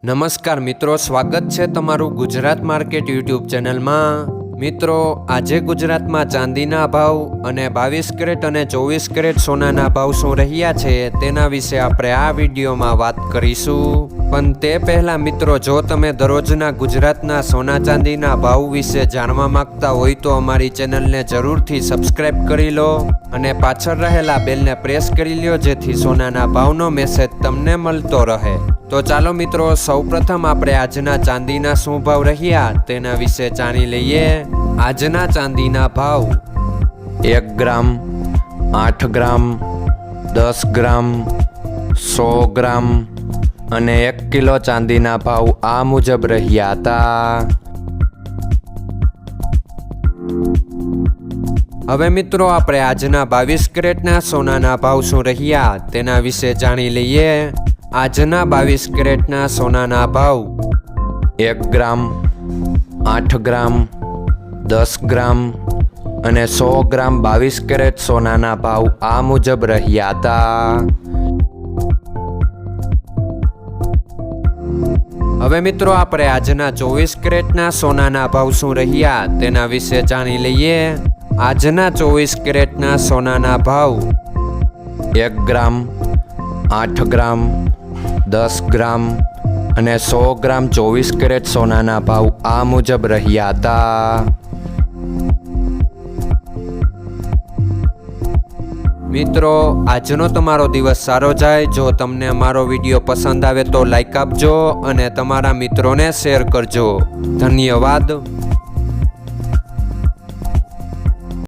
નમસ્કાર મિત્રો, સ્વાગત છે તમારું ગુજરાત માર્કેટ યુટ્યુબ ચેનલમાં। મિત્રો, આજે ગુજરાતમાં ચાંદીના ભાવ અને 22 કેરેટ અને 24 કેરેટ સોનાના ભાવ શું રહ્યા છે તેના વિશે આપણે આ વિડીયોમાં વાત કરીશું। પણ તે પહેલાં મિત્રો, જો તમે દરરોજના ગુજરાતના સોના ચાંદીના ભાવ વિશે જાણવા માંગતા હોય તો અમારી ચેનલને જરૂરથી સબસ્ક્રાઈબ કરી લો અને પાછળ રહેલા બેલને પ્રેસ કરી લો, જેથી સોનાના ભાવનો મેસેજ તમને મળતો રહે। તો ચાલો મિત્રો, સૌપ્રથમ આપણે આજના ચાંદીના શું ભાવ રહ્યા તેના વિશે જાણી લઈએ। આજના ચાંદીના ભાવ 1 ગ્રામ, 8 ગ્રામ, 10 ગ્રામ, 100 ગ્રામ અને 1 કિલો ચાંદીના ભાવ આ મુજબ રહ્યા હતા। હવે મિત્રો, આપણે આજના 22 કેરેટના સોનાના ભાવ શું રહ્યા તેના વિશે જાણી લઈએ। આજના 22 કેરેટના સોનાના ભાવ 1 ગ્રામ, 8 ગ્રામ, 10 ગ્રામ અને 100 ગ્રામ 22 કેરેટ સોનાના ભાવ આ મુજબ રહ્યા હતા। હવે મિત્રો, આપણે આજના 24 કેરેટના સોનાના ભાવ શું રહ્યા તેના વિશે જાણી લઈએ। આજના 24 કેરેટના સોનાના ભાવ 1 ગ્રામ, 8 ગ્રામ, 10 ગ્રામ અને 100 ગ્રામ 24 કેરેટ સોનાના ભાવ આ મુજબ રહ્યા હતા। મિત્રો, આજનો તમારો દિવસ સારો જાય। જો તમને અમારો વિડીયો પસંદ આવે તો લાઈક આપજો અને તમારા મિત્રોને શેર કરજો। ધન્યવાદ।